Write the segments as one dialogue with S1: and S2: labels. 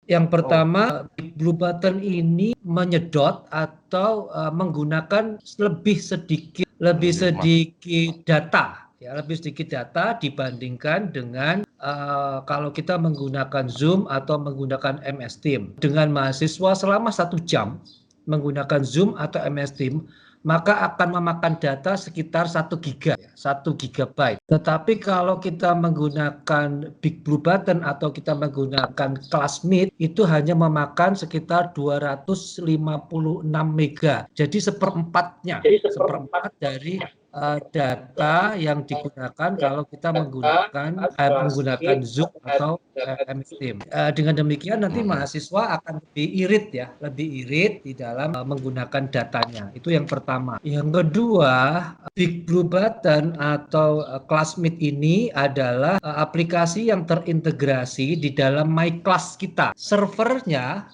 S1: Yang pertama, Big Blue Button ini menyedot atau menggunakan lebih sedikit data, ya, lebih sedikit data dibandingkan dengan kalau kita menggunakan Zoom atau menggunakan MS Team. Dengan mahasiswa selama 1 jam menggunakan Zoom atau MS Team, maka akan memakan data sekitar 1 gigabyte. Tetapi kalau kita menggunakan Big Blue Button atau kita menggunakan Classmeet, itu hanya memakan sekitar 256 mega. Jadi seperempat dari data yang digunakan kalau kita menggunakan Zoom atau MS Team. Dengan demikian nanti mahasiswa akan lebih irit di dalam menggunakan datanya. Itu yang pertama. Yang kedua, Big Blue Button atau Classmeet ini adalah aplikasi yang terintegrasi di dalam MyClass kita. Servernya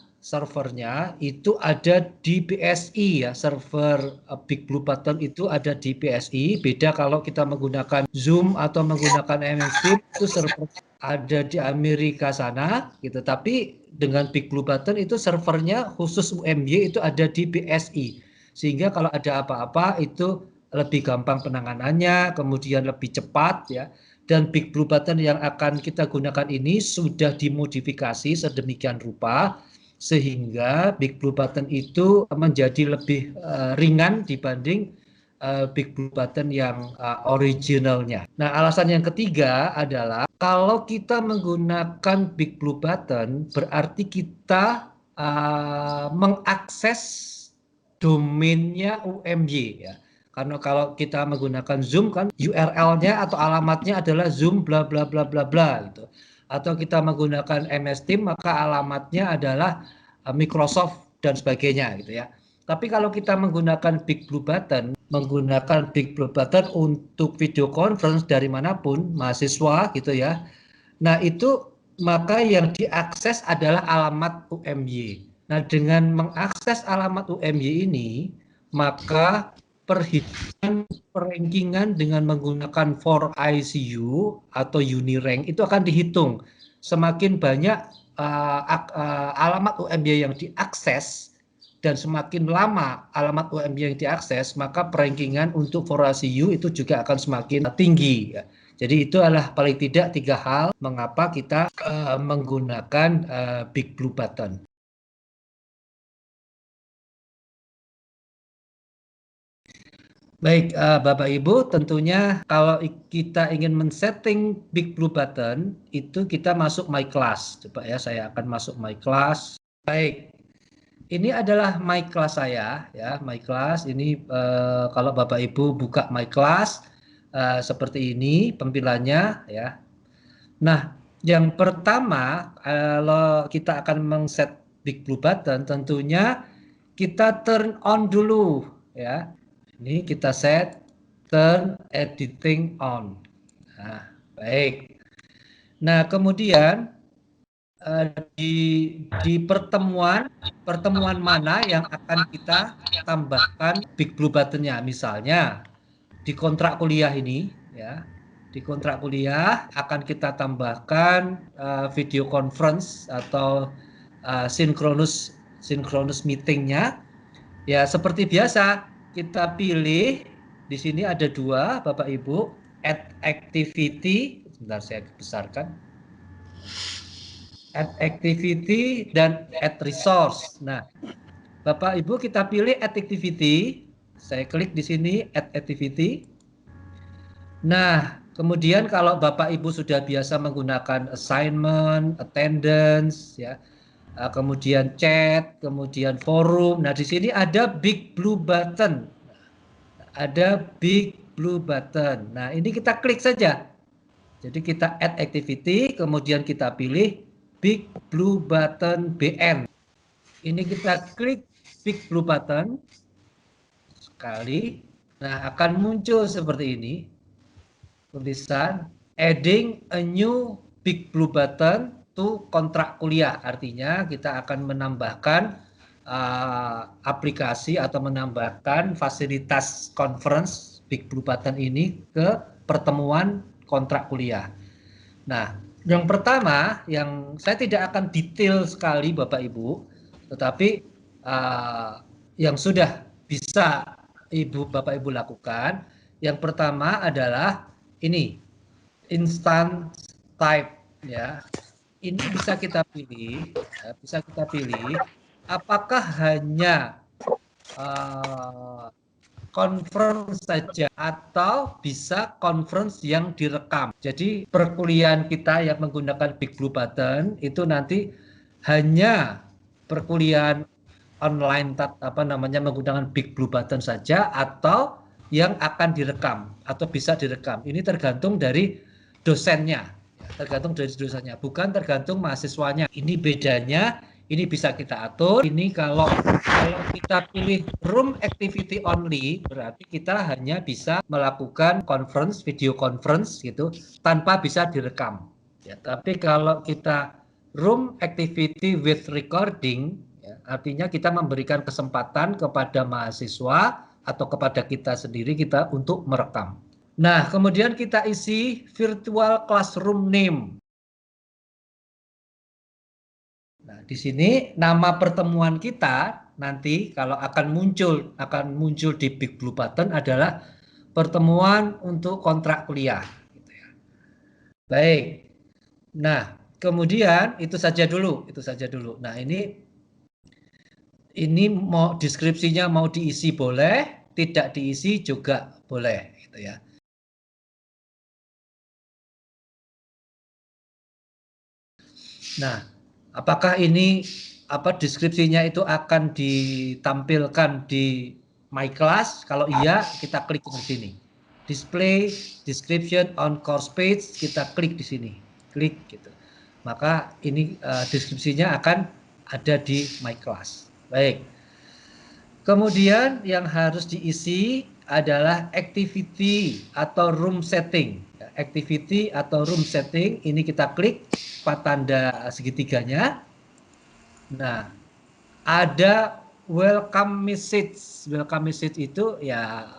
S1: itu ada di BSI, ya, server Big Blue Button itu ada di BSI. Beda kalau kita menggunakan Zoom atau menggunakan MS Teams, itu server ada di Amerika sana gitu. Tapi dengan Big Blue Button itu servernya khusus UMY itu ada di BSI, sehingga kalau ada apa-apa itu lebih gampang penanganannya, kemudian lebih cepat, ya. Dan Big Blue Button yang akan kita gunakan ini sudah dimodifikasi sedemikian rupa sehingga Big Blue Button itu menjadi lebih ringan dibanding Big Blue Button yang originalnya. Nah, alasan yang ketiga adalah kalau kita menggunakan Big Blue Button berarti kita mengakses domainnya UMY, ya. Karena kalau kita menggunakan Zoom kan URL-nya atau alamatnya adalah Zoom bla bla bla bla bla gitu. Atau kita menggunakan MS Team maka alamatnya adalah Microsoft dan sebagainya gitu, ya. Tapi kalau kita menggunakan Big Blue Button untuk video conference dari manapun mahasiswa gitu, ya. Nah, itu maka yang diakses adalah alamat UMY. Nah, dengan mengakses alamat UMY ini, maka perhitungan perankingan dengan menggunakan 4ICU atau Unirank itu akan dihitung. Semakin banyak alamat UMY yang diakses dan semakin lama alamat UMY yang diakses, maka perankingan untuk 4ICU itu juga akan semakin tinggi, ya. Jadi itu adalah paling tidak 3 hal mengapa kita menggunakan Big Blue Button. Baik, Bapak Ibu, tentunya kalau kita ingin men-setting Big Blue Button, itu kita masuk My Class. Coba ya, saya akan masuk My Class. Baik, ini adalah My Class saya, ya, My Class. Ini kalau Bapak Ibu buka My Class, seperti ini tampilannya, ya. Nah, yang pertama, kalau kita akan men-set Big Blue Button, tentunya kita turn on dulu, ya. Ini kita set turn editing on. Nah, baik. Nah, kemudian di pertemuan mana yang akan kita tambahkan Big Blue Button-nya. Misalnya di kontrak kuliah ini, ya. Di kontrak kuliah akan kita tambahkan video conference atau synchronous meeting-nya. Ya, seperti biasa kita pilih di sini ada 2, Bapak Ibu, add activity, sebentar saya besarkan. Add activity dan add resource. Nah, Bapak Ibu kita pilih add activity. Saya klik di sini add activity. Nah, kemudian kalau Bapak Ibu sudah biasa menggunakan assignment, attendance, ya, kemudian chat, kemudian forum. Nah, di sini ada Big Blue Button. Ada Big Blue Button. Nah, ini kita klik saja. Jadi kita add activity, kemudian kita pilih Big Blue Button BN. Ini kita klik Big Blue Button sekali. Nah, akan muncul seperti ini. Tulisan adding a new Big Blue Button to kontrak kuliah. Artinya kita akan menambahkan aplikasi atau menambahkan fasilitas conference Big Blue Button ini ke pertemuan kontrak kuliah. Nah, Yang pertama, yang saya tidak akan detail sekali Bapak Ibu, tetapi yang sudah bisa Bapak Ibu lakukan, yang pertama adalah ini instant type ya. Ini bisa kita pilih, ya, bisa kita pilih apakah hanya conference saja atau bisa conference yang direkam. Jadi perkuliahan kita yang menggunakan Big Blue Button itu nanti hanya perkuliahan online menggunakan Big Blue Button saja atau yang akan direkam atau bisa direkam. Ini tergantung dari dosennya, tergantung dari dosennya, bukan tergantung mahasiswanya. Ini bedanya. Ini bisa kita atur. Ini kalau kita pilih room activity only, berarti kita hanya bisa melakukan conference, video conference gitu, tanpa bisa direkam. Ya, tapi kalau kita room activity with recording, ya, artinya kita memberikan kesempatan kepada mahasiswa atau kepada kita sendiri kita untuk merekam. Nah, kemudian kita isi virtual classroom name. Nah, di sini nama pertemuan kita nanti kalau akan muncul di Big Blue Button adalah pertemuan untuk kontrak kuliah. Gitu ya. Baik. Nah, kemudian itu saja dulu. Nah, ini mau deskripsinya mau diisi boleh, tidak diisi juga boleh, gitu ya. Nah, apakah ini deskripsinya itu akan ditampilkan di My Class? Kalau iya, kita klik di sini. Display description on course page, kita klik di sini. Klik gitu. Maka ini deskripsinya akan ada di My Class. Baik. Kemudian yang harus diisi adalah activity atau room setting. Activity atau room setting ini kita klik tanda segitiganya. Nah, ada welcome message. Welcome message itu ya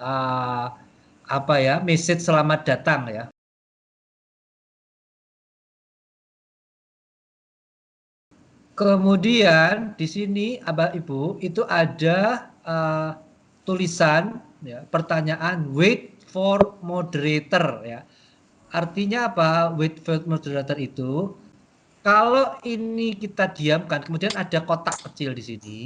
S1: message selamat datang ya. Kemudian di sini Bapak Ibu itu ada tulisan ya, pertanyaan wait for moderator ya. Artinya apa? Wait for moderator itu kalau ini kita diamkan, kemudian ada kotak kecil di sini.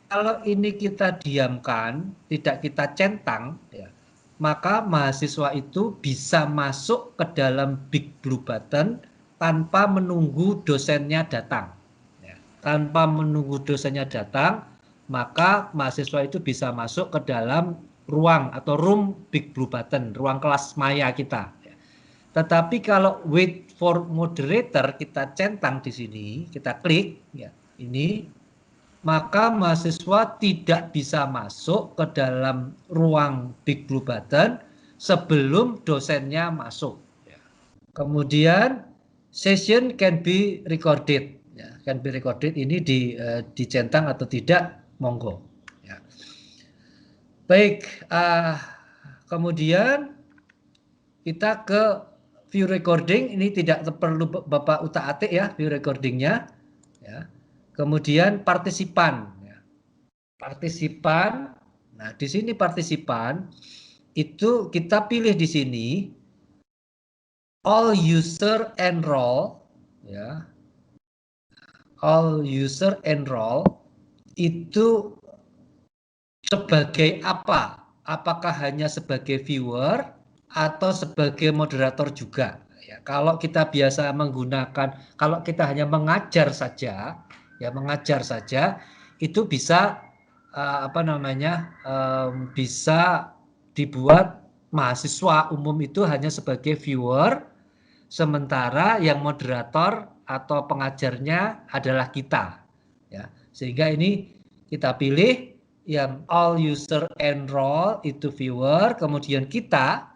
S1: Kalau ini kita diamkan, tidak kita centang, ya, maka mahasiswa itu bisa masuk ke dalam Big Blue Button tanpa menunggu dosennya datang. Ya, tanpa menunggu dosennya datang, maka mahasiswa itu bisa masuk ke dalam ruang atau room Big Blue Button, ruang kelas maya kita. Tetapi kalau wait for moderator kita centang di sini, kita klik ya, ini maka mahasiswa tidak bisa masuk ke dalam ruang Big Blue Button sebelum dosennya masuk. Kemudian session can be recorded. Ya, can be recorded ini dicentang atau tidak, monggo. Ya. Baik, kemudian kita ke view recording, ini tidak perlu Bapak utak-atik ya view recordingnya. Ya. Kemudian partisipan. Ya. Partisipan, nah di sini partisipan itu kita pilih di sini all user enroll, ya. All user enroll itu sebagai apa? Apakah hanya sebagai viewer atau sebagai moderator juga? Ya, kalau kita biasa menggunakan, kalau kita hanya mengajar saja, ya mengajar saja, itu bisa bisa dibuat mahasiswa umum itu hanya sebagai viewer, sementara yang moderator atau pengajarnya adalah kita. Ya, sehingga ini kita pilih yang all user enroll itu viewer, kemudian kita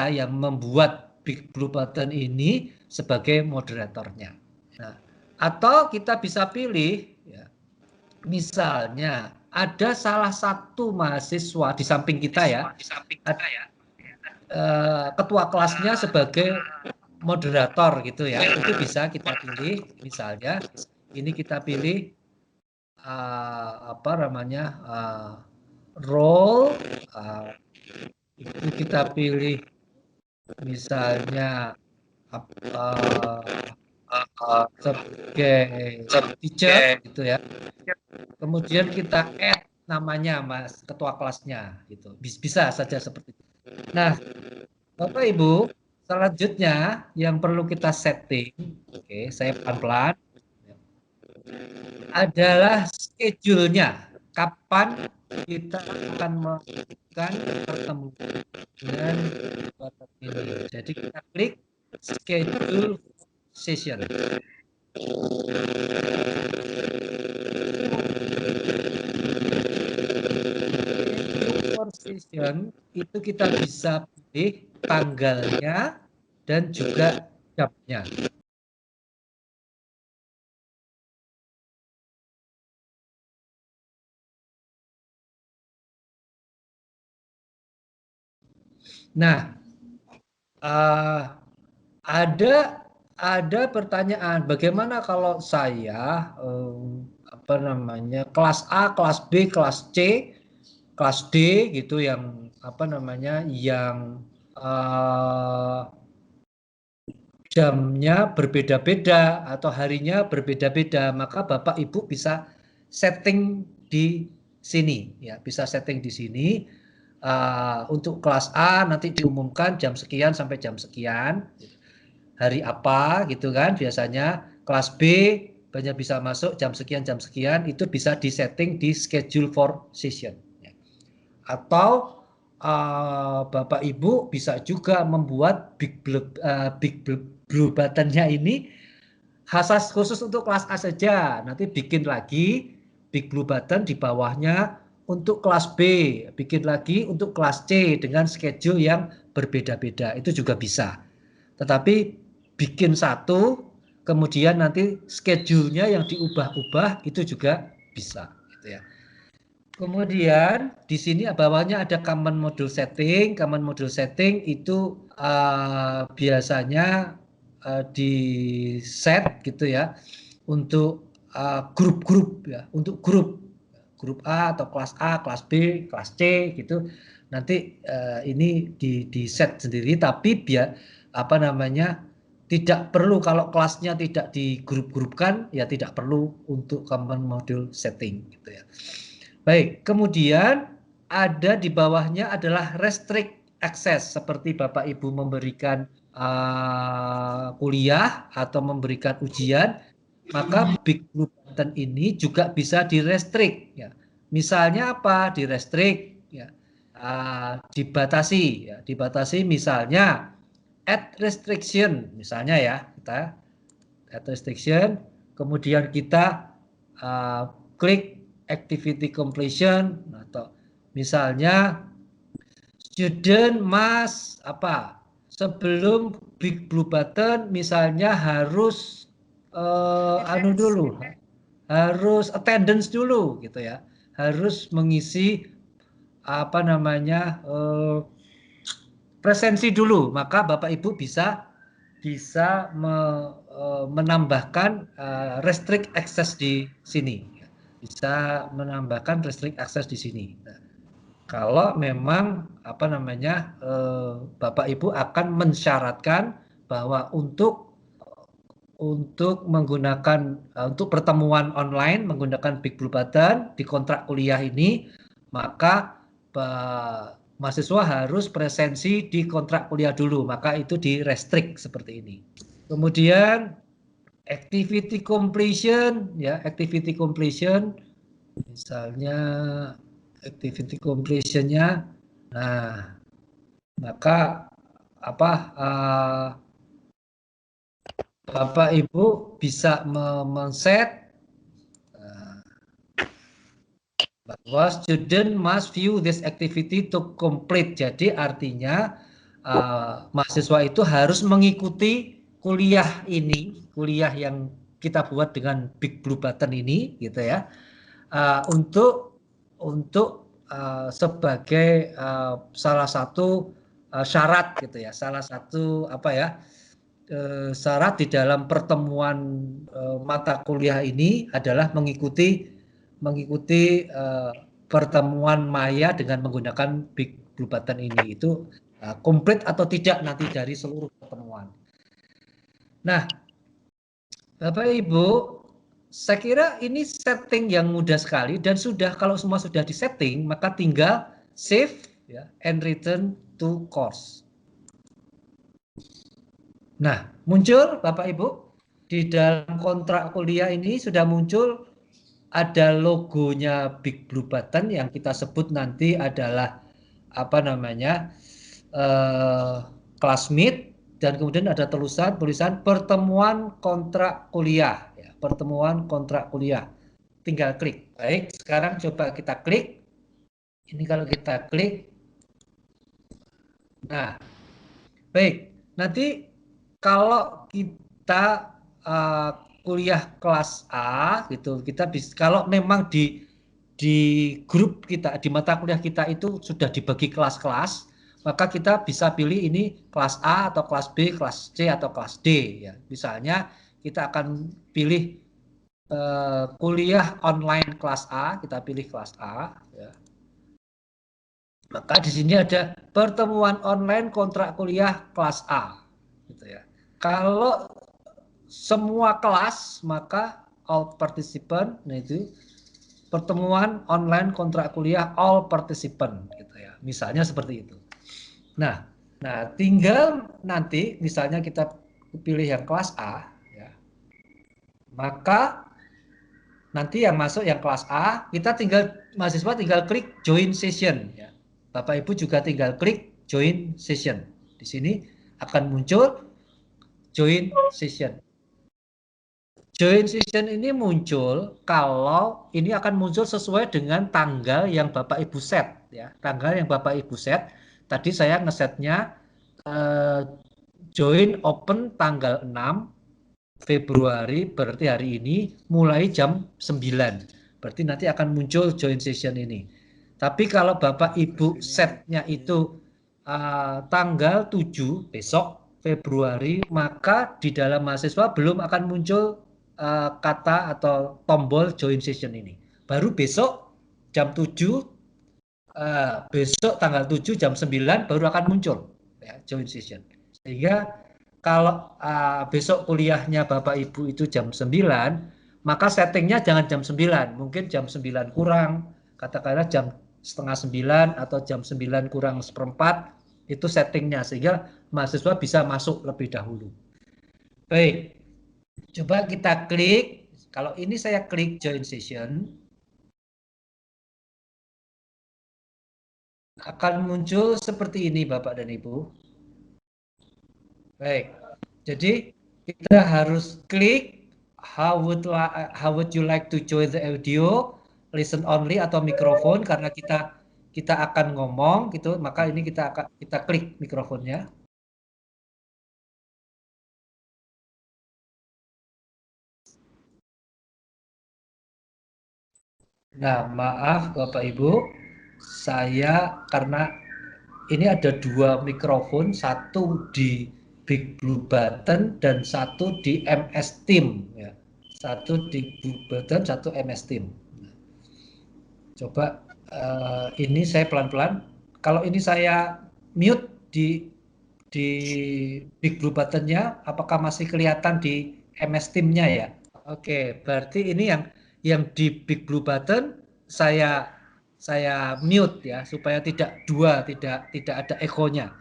S1: yang membuat Big Blue Button ini sebagai moderatornya. Nah, atau kita bisa pilih ya, misalnya ada salah satu mahasiswa di samping kita ya, ketua kelasnya sebagai moderator gitu ya, itu bisa kita pilih. Misalnya ini kita pilih apa namanya role, itu kita pilih misalnya sebagai teacher gitu ya. Kemudian kita add namanya Mas ketua kelasnya gitu. Bisa saja seperti itu. Nah, Bapak Ibu, selanjutnya yang perlu kita setting, oke, saya pelan-pelan, adalah schedule-nya. Kapan kita akan melakukan pertemuan dengan bapak ini. Jadi kita klik schedule session. For session itu kita bisa pilih tanggalnya dan juga jamnya. Nah, ada pertanyaan, bagaimana kalau saya apa namanya kelas A, kelas B, kelas C, kelas D gitu yang apa namanya yang jamnya berbeda-beda atau harinya berbeda-beda, maka Bapak Ibu bisa setting di sini ya, bisa setting di sini. Untuk kelas A nanti diumumkan jam sekian sampai jam sekian, hari apa gitu kan, biasanya kelas B banyak bisa masuk jam sekian itu bisa disetting di schedule for session ya. Atau Bapak Ibu bisa juga membuat big blue button-nya ini khusus untuk kelas A saja, nanti bikin lagi big blue button di bawahnya untuk kelas B, bikin lagi untuk kelas C dengan schedule yang berbeda-beda, itu juga bisa. Tetapi bikin satu, kemudian nanti schedule-nya yang diubah-ubah itu juga bisa gitu ya. Kemudian di sini bawahnya ada common module setting. Common module setting itu biasanya di set gitu ya untuk grup-grup ya, untuk grup A atau kelas A, kelas B, kelas C gitu. Nanti ini di set sendiri, tapi biar apa namanya tidak perlu, kalau kelasnya tidak digrup-grupkan ya tidak perlu untuk common module setting gitu ya. Baik, kemudian ada di bawahnya adalah restrict access, seperti Bapak Ibu memberikan kuliah atau memberikan ujian, maka big blue button ini juga bisa di-restrict ya. Misalnya apa? Di-restrict ya. Dibatasi ya, dibatasi misalnya add restriction misalnya ya, kita add restriction, kemudian kita klik activity completion atau misalnya student must apa sebelum big blue button misalnya harus dulu, harus attendance dulu gitu ya, harus mengisi apa namanya presensi dulu, maka Bapak Ibu bisa menambahkan restrict access di sini, bisa menambahkan restrict access di sini. Nah, kalau memang apa namanya Bapak Ibu akan mensyaratkan bahwa untuk menggunakan untuk pertemuan online menggunakan Big Blue Button di kontrak kuliah ini, maka mahasiswa harus presensi di kontrak kuliah dulu, maka itu di restrict seperti ini. Kemudian activity completion ya, activity completion misalnya activity completion-nya, nah maka apa Bapak Ibu bisa men-set bahwa student must view this activity to complete. Jadi artinya mahasiswa itu harus mengikuti kuliah ini, kuliah yang kita buat dengan Big Blue Button ini, gitu ya, untuk sebagai salah satu syarat, gitu ya, salah satu apa ya, syarat di dalam pertemuan mata kuliah ini adalah mengikuti pertemuan maya dengan menggunakan Big Blue Button ini. Itu komplit atau tidak nanti dari seluruh pertemuan. Nah, Bapak Ibu, saya kira ini setting yang mudah sekali dan kalau semua sudah disetting, maka tinggal save ya, and return to course. Nah, muncul Bapak Ibu di dalam kontrak kuliah ini sudah muncul ada logonya Big Blue Button yang kita sebut nanti adalah apa namanya classmate, dan kemudian ada tulisan pertemuan kontrak kuliah ya, pertemuan kontrak kuliah. Tinggal klik. Baik, sekarang coba kita klik. Ini kalau kita klik. Nah, baik. Nanti kalau kita kuliah kelas A gitu, kita bisa, kalau memang di grup kita, di mata kuliah kita itu sudah dibagi kelas-kelas, maka kita bisa pilih ini kelas A atau kelas B, kelas C atau kelas D ya. Misalnya kita akan pilih kuliah online kelas A, kita pilih kelas A ya. Maka di sini ada pertemuan online kontrak kuliah kelas A gitu ya. Kalau semua kelas maka all participant, nah itu pertemuan online kontrak kuliah all participant gitu ya. Misalnya seperti itu. Nah, tinggal nanti misalnya kita pilih yang kelas A ya. Maka nanti yang masuk yang kelas A, mahasiswa tinggal klik join session ya. Bapak Ibu juga tinggal klik join session. Di sini akan muncul join session. Join session ini muncul kalau ini akan muncul sesuai dengan tanggal yang Bapak Ibu set ya. Tanggal yang Bapak Ibu set. Tadi saya ngesetnya join open tanggal 6 Februari, berarti hari ini mulai jam 9. Berarti nanti akan muncul join session ini. Tapi kalau Bapak Ibu setnya itu tanggal 7 besok Februari, maka di dalam mahasiswa belum akan muncul kata atau tombol join session ini. Baru besok jam 7, besok tanggal 7 jam 9 baru akan muncul ya, join session. Sehingga kalau besok kuliahnya Bapak Ibu itu jam 9, maka settingnya jangan jam 9, mungkin jam 9 kurang, katakanlah jam setengah 9 atau jam 9 kurang seperempat, itu settingnya, sehingga mahasiswa bisa masuk lebih dahulu. Baik, coba kita klik, kalau ini saya klik join session, akan muncul seperti ini Bapak dan Ibu. Baik, jadi kita harus klik how would you like to join the audio, listen only atau mikrofon, karena kita akan ngomong gitu, maka ini kita klik mikrofonnya. Nah, maaf Bapak Ibu, saya karena ini ada dua mikrofon, satu di Big Blue Button dan satu di MS Team ya. Satu di Blue Button, satu MS Team. Coba ini saya pelan-pelan. Kalau ini saya mute di Big Blue Button-nya, apakah masih kelihatan di MS Team-nya ya? Oke, berarti ini yang di Big Blue Button saya mute ya, supaya tidak ada ekonya.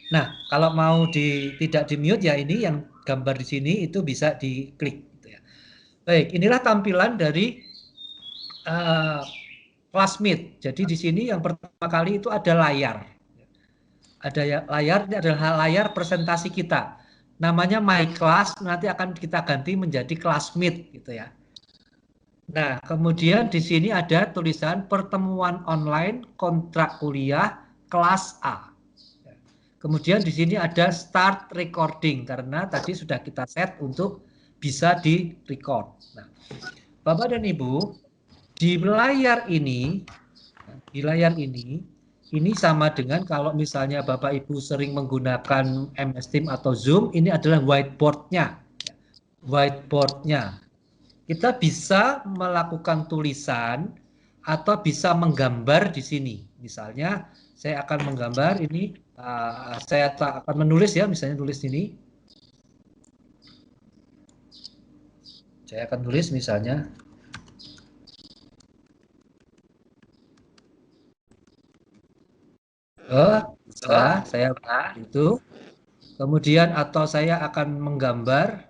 S1: Nah, kalau mau tidak di mute ya, ini yang gambar di sini itu bisa diklik gitu ya. Baik, inilah tampilan dari classmate. Jadi di sini yang pertama kali itu ada layar. Ada layar, ini adalah layar presentasi kita. Namanya My Class, nanti akan kita ganti menjadi classmate gitu ya. Nah, kemudian di sini ada tulisan pertemuan online kontrak kuliah kelas A. Kemudian di sini ada start recording karena tadi sudah kita set untuk bisa di record. Nah, Bapak dan Ibu, di layar ini Ini sama dengan kalau misalnya Bapak Ibu sering menggunakan MS Team atau Zoom, ini adalah whiteboard-nya. Whiteboard-nya. Kita bisa melakukan tulisan atau bisa menggambar di sini. Misalnya saya akan menggambar ini, saya akan menulis ya, misalnya tulis ini. Saya akan tulis misalnya. Bisa, saya itu. Kemudian atau saya akan menggambar.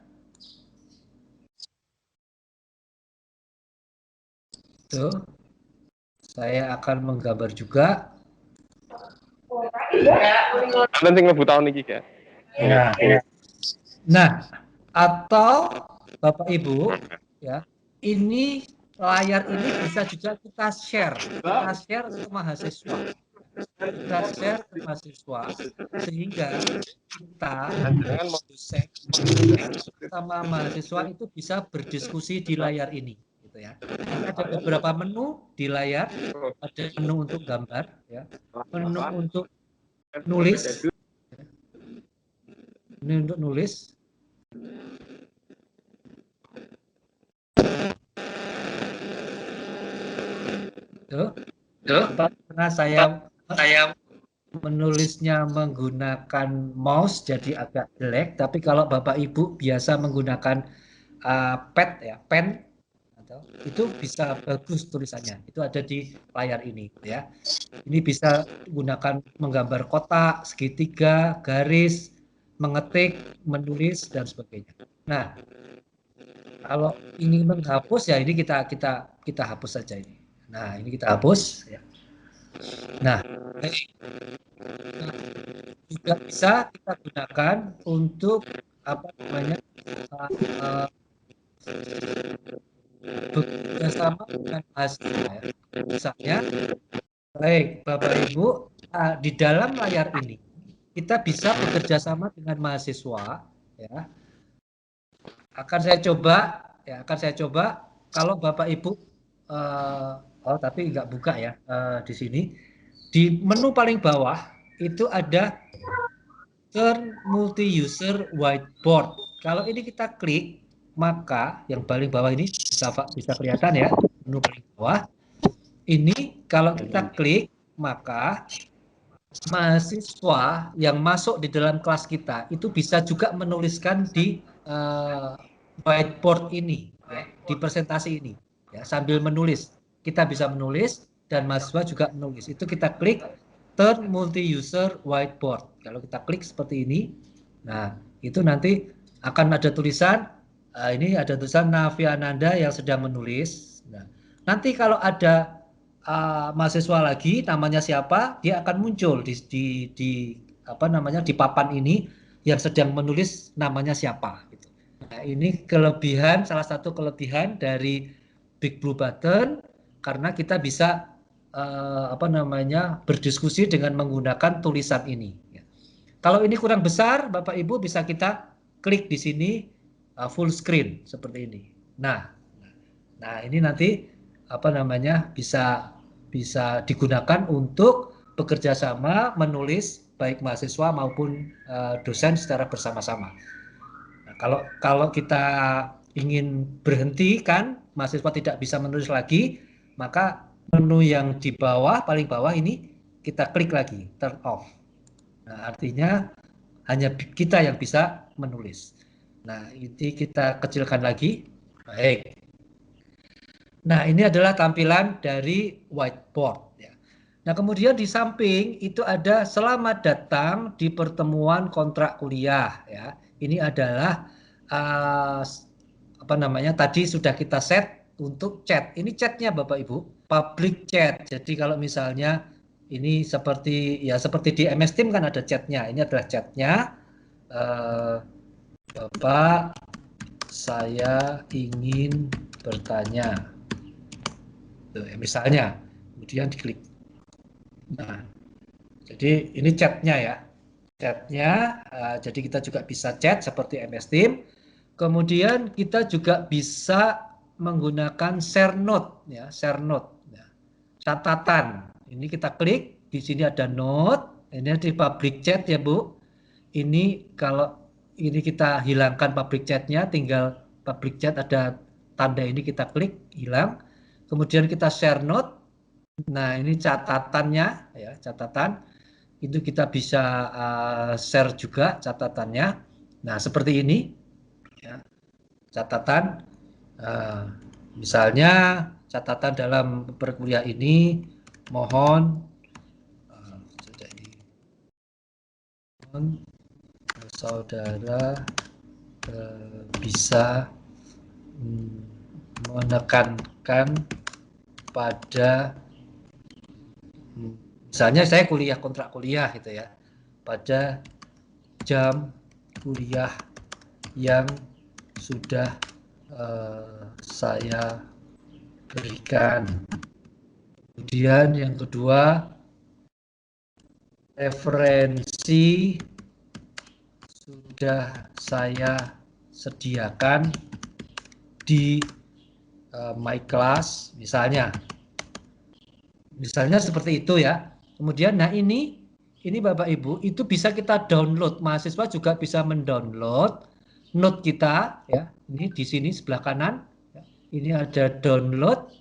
S1: Tuh. Saya akan menggambar juga.
S2: Nanti ngebut tahun ini kan.
S1: Nah, atau Bapak Ibu, ya, ini layar ini bisa juga kita share ke mahasiswa. Kita share ke mahasiswa sehingga kita dosen sama mahasiswa itu bisa berdiskusi di layar ini, gitu ya. Ada beberapa menu di layar, ada menu untuk gambar, ya, menu untuk nulis, ini untuk nulis. Tuh, karena saya menulisnya menggunakan mouse jadi agak jelek, tapi kalau Bapak Ibu biasa menggunakan pad ya, pen, itu bisa bagus tulisannya. Itu ada di layar ini, ya. Ini bisa gunakan menggambar kotak, segitiga, garis, mengetik, menulis dan sebagainya. Nah, kalau ingin menghapus ya ini kita hapus saja ini. Nah, ini kita hapus ya. Nah, juga bisa kita gunakan untuk apa namanya bekerjasama dengan mahasiswa ya. Misalnya, baik Bapak Ibu, di dalam layar ini kita bisa bekerjasama dengan mahasiswa ya. Akan saya coba kalau Bapak Ibu tapi nggak buka ya di sini. Di menu paling bawah itu ada Turn Multi-User Whiteboard. Kalau ini kita klik, maka yang paling bawah ini bisa kelihatan ya, menu paling bawah. Ini kalau kita klik, maka mahasiswa yang masuk di dalam kelas kita itu bisa juga menuliskan di whiteboard ini, ya, di presentasi ini, ya, sambil menulis. Kita bisa menulis dan mahasiswa juga menulis. Itu kita klik Turn Multi-User Whiteboard. Kalau kita klik seperti ini, nah itu nanti akan ada tulisan, ini ada tulisan Naviananda yang sedang menulis. Nah, nanti kalau ada mahasiswa lagi, namanya siapa, dia akan muncul di apa namanya di papan ini yang sedang menulis namanya siapa. Gitu. Nah, ini salah satu kelebihan dari Big Blue Button karena kita bisa apa namanya berdiskusi dengan menggunakan tulisan ini. Kalau ini kurang besar, Bapak Ibu bisa kita klik di sini full screen seperti ini. Nah ini nanti apa namanya bisa digunakan untuk bekerja sama menulis baik mahasiswa maupun dosen secara bersama-sama. Nah, kalau kita ingin berhenti kan mahasiswa tidak bisa menulis lagi, maka menu yang di bawah paling bawah ini kita klik lagi turn off. Nah, artinya hanya kita yang bisa menulis. Nah, ini kita kecilkan lagi. Baik. Nah, ini adalah tampilan dari whiteboard. Ya. Nah, kemudian di samping itu ada selamat datang di pertemuan kontrak kuliah. Ya. Ini adalah apa namanya? Tadi sudah kita set untuk chat. Ini chatnya Bapak Ibu, public chat. Jadi kalau misalnya ini seperti di MS Team kan ada chatnya. Ini adalah chatnya. Bapak, saya ingin bertanya. Misalnya, kemudian diklik. Nah, jadi ini chatnya ya. Chatnya, jadi kita juga bisa chat seperti MS Team. Kemudian kita juga bisa menggunakan share note, ya, share note, ya. Catatan. Ini kita klik, di sini ada note, ini di public chat ya Bu. Ini kalau ini kita hilangkan public chatnya, tinggal public chat ada tanda ini kita klik, hilang. Kemudian kita share note. Nah ini catatannya, ya catatan. Itu kita bisa share juga catatannya. Nah seperti ini, ya, catatan. Misalnya catatan dalam perkuliah ini mohon saudara bisa menekankan pada misalnya saya kuliah kontrak kuliah gitu ya, pada jam kuliah yang sudah saya berikan. Kemudian yang kedua, referensi sudah saya sediakan di my class misalnya seperti itu ya. Kemudian nah ini Bapak Ibu itu bisa kita download, mahasiswa juga bisa mendownload note kita ya. Ini di sini sebelah kanan ya. Ini ada download.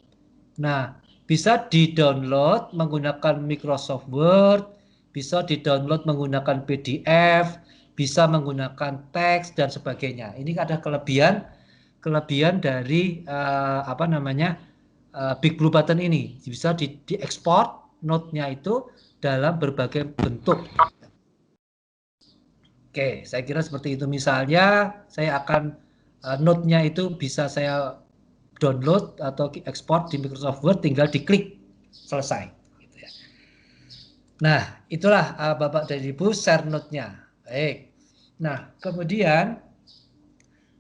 S1: Nah bisa di-download menggunakan Microsoft Word, bisa di-download menggunakan PDF, bisa menggunakan teks dan sebagainya. Ini ada kelebihan dari Big Blue Button ini. Bisa diekspor note-nya itu dalam berbagai bentuk. Oke, saya kira seperti itu. Misalnya saya akan note-nya itu bisa saya download atau ekspor di Microsoft Word, tinggal diklik selesai. Gitu ya. Nah, itulah Bapak dan Ibu share note-nya. Baik. Nah, kemudian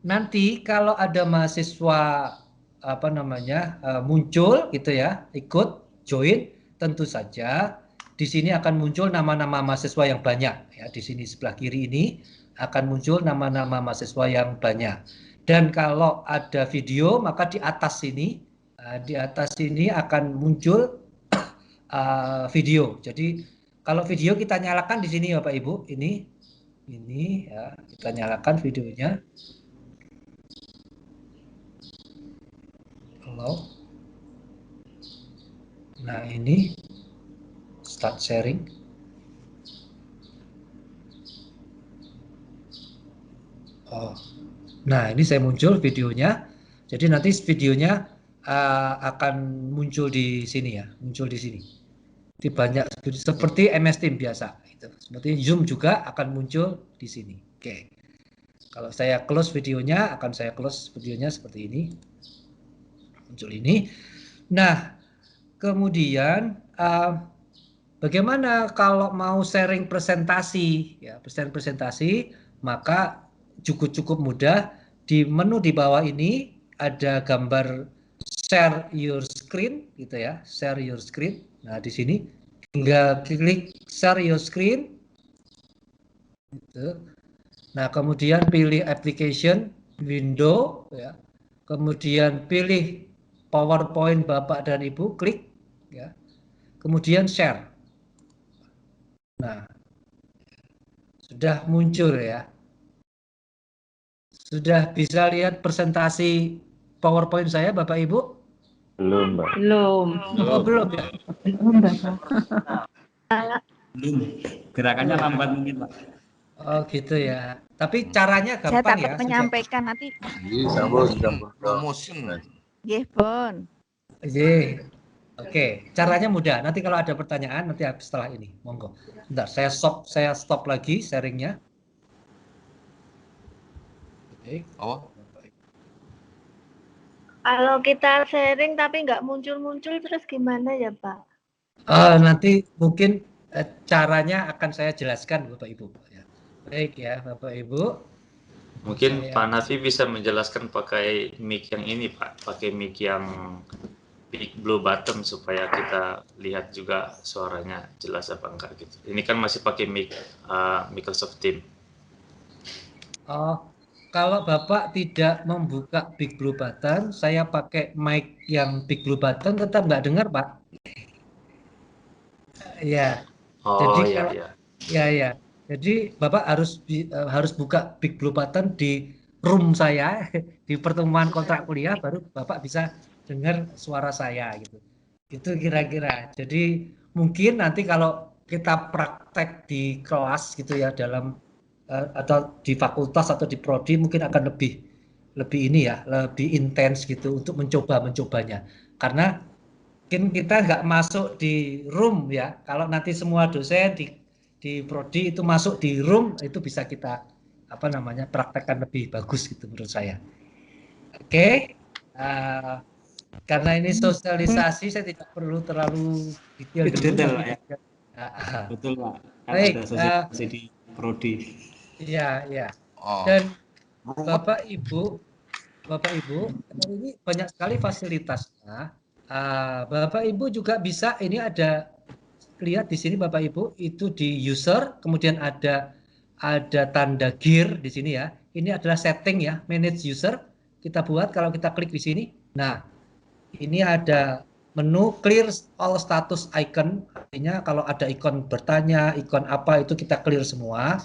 S1: nanti kalau ada mahasiswa muncul gitu ya, ikut join, tentu saja di sini akan muncul nama-nama mahasiswa yang banyak ya. Di sini sebelah kiri ini akan muncul nama-nama mahasiswa yang banyak. Dan kalau ada video maka di atas sini akan muncul video. Jadi kalau video kita nyalakan di sini Bapak Ibu, ini ya, kita nyalakan videonya. Halo. Nah ini start sharing. Nah ini saya muncul videonya. Jadi nanti videonya akan muncul di sini ya, muncul di sini. Di banyak seperti MS Team biasa. Gitu. Seperti Zoom juga akan muncul di sini. Oke. Kalau saya close videonya, akan saya close videonya seperti ini. Muncul ini. Nah, kemudian bagaimana kalau mau sharing presentasi, ya presentasi, maka cukup mudah. Di menu di bawah ini ada gambar share your screen, gitu ya, share your screen. Nah di sini tinggal klik share your screen. Gitu. Nah kemudian pilih application, window, ya. Kemudian pilih PowerPoint Bapak dan Ibu, klik, ya. Kemudian share. Nah, sudah muncul ya. Sudah bisa lihat presentasi PowerPoint saya, Bapak Ibu?
S2: Belum, Mbak.
S3: Belum.
S1: Oh, belum ya?
S3: Belum, Bapak.
S4: Belum. Gerakannya lambat mungkin, Pak.
S1: Oh, gitu ya. Tapi caranya
S3: Saya
S1: gampang
S3: takut
S1: ya.
S3: menyampaikan nanti.
S5: Promotion.
S3: Nggih, Pun.
S1: Oke. Oke, caranya mudah. Nanti kalau ada pertanyaan nanti setelah ini, monggo. Bentar, saya stop lagi sharingnya. Oke.
S5: Oh,
S6: Kalau kita sharing tapi nggak muncul-muncul terus gimana ya Pak?
S1: Nanti mungkin caranya akan saya jelaskan Bapak Ibu. Baik ya Bapak Ibu.
S7: Mungkin Pak Nafi bisa menjelaskan pakai mic yang ini Pak, pakai mic yang Big Blue Button supaya kita lihat juga suaranya jelas apa enggak gitu. Ini kan masih pakai mic Microsoft Teams.
S1: Oh, kalau Bapak tidak membuka Big Blue Button, saya pakai mic yang Big Blue Button tetap nggak dengar Pak. Ya,
S7: Oh
S1: jadi
S7: iya
S1: kalau
S7: iya.
S1: ya. Jadi Bapak harus buka Big Blue Button di room saya di pertemuan kontrak kuliah baru Bapak bisa dengar suara saya gitu. Itu kira-kira. Jadi mungkin nanti kalau kita praktek di kelas gitu ya dalam atau di fakultas atau di prodi mungkin akan lebih ini ya, lebih intens gitu untuk mencobanya. Karena mungkin kita nggak masuk di room ya. Kalau nanti semua dosen di prodi itu masuk di room itu bisa kita apa namanya praktekkan lebih bagus gitu menurut saya. Oke, karena ini sosialisasi saya tidak perlu terlalu detail dulu
S4: Detail,
S1: nanti.
S4: Pak, ya. Betul, Pak. Kan
S1: Baik,
S4: ada sosialisasi di prodi.
S1: iya.
S5: Oh,
S1: Dan Bapak Ibu ini banyak sekali fasilitasnya. Bapak Ibu juga bisa ini ada lihat di sini Bapak Ibu itu di user kemudian ada tanda gear di sini ya. Ini adalah setting ya, manage user. Kita buat kalau kita klik di sini. Nah, ini ada menu clear all status icon. Artinya kalau ada ikon bertanya, ikon apa itu kita clear semua.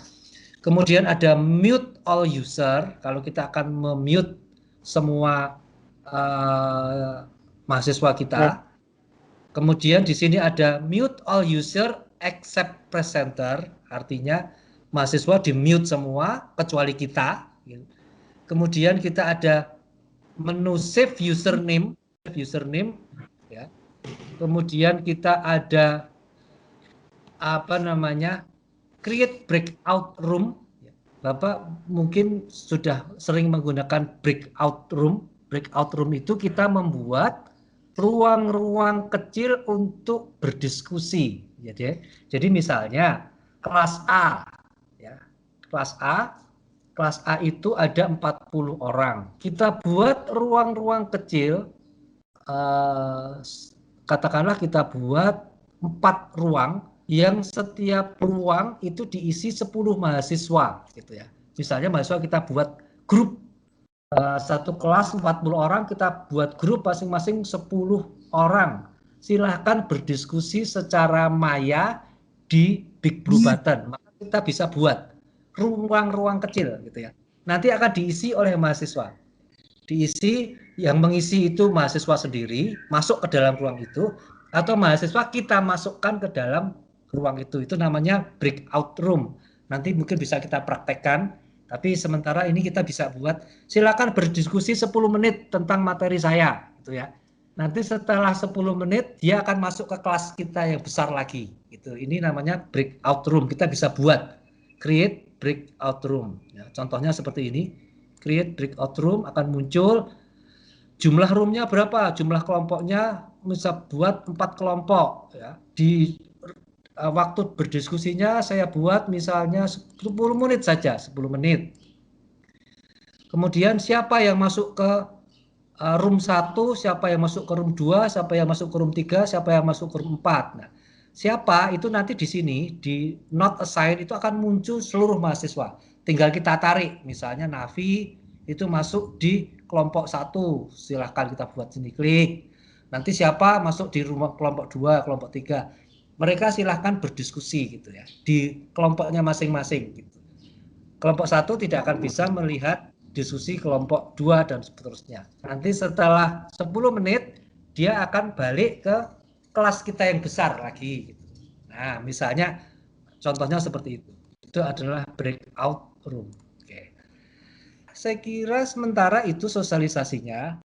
S1: Kemudian ada mute all user. Kalau kita akan memute semua mahasiswa kita. Kemudian di sini ada mute all user except presenter, artinya mahasiswa di mute semua kecuali kita. Kemudian kita ada menu save username ya. Kemudian kita ada apa namanya create breakout room. Bapak mungkin sudah sering menggunakan breakout room. Breakout room itu kita membuat ruang-ruang kecil untuk berdiskusi. Jadi misalnya kelas A, ya, kelas A itu ada 40 orang. Kita buat ruang-ruang kecil, katakanlah kita buat 4 ruang yang setiap ruang itu diisi 10 mahasiswa gitu ya. Misalnya mahasiswa kita buat grup satu kelas 40 orang, kita buat grup masing-masing 10 orang. Silahkan berdiskusi secara maya di Big Blue Button. Maka kita bisa buat ruang-ruang kecil gitu ya. Nanti akan diisi oleh mahasiswa. Diisi, yang mengisi itu mahasiswa sendiri, masuk ke dalam ruang itu, atau mahasiswa kita masukkan ke dalam ruang itu namanya breakout room. Nanti mungkin bisa kita praktekkan, tapi sementara ini kita bisa buat silakan berdiskusi 10 menit tentang materi saya gitu ya. Nanti setelah 10 menit dia akan masuk ke kelas kita yang besar lagi gitu. Ini namanya breakout room. Kita bisa buat create breakout room ya. Contohnya seperti ini. Create breakout room akan muncul jumlah roomnya berapa, jumlah kelompoknya bisa buat 4 kelompok ya. Di waktu berdiskusinya saya buat misalnya 10 menit saja, 10 menit. Kemudian siapa yang masuk ke room 1, siapa yang masuk ke room 2, siapa yang masuk ke room 3, siapa yang masuk ke room 4. Nah, siapa itu nanti di sini di not assigned itu akan muncul seluruh mahasiswa. Tinggal kita tarik, misalnya Nafi itu masuk di kelompok 1, silahkan kita buat sini klik. Nanti siapa masuk di rumah kelompok 2, kelompok 3. Mereka silahkan berdiskusi gitu ya di kelompoknya masing-masing gitu. Kelompok 1 tidak akan bisa melihat diskusi kelompok 2 dan seterusnya. Nanti setelah 10 menit dia akan balik ke kelas kita yang besar lagi gitu. Nah, misalnya contohnya seperti itu. Itu adalah breakout room. Oke. Saya kira sementara itu sosialisasinya.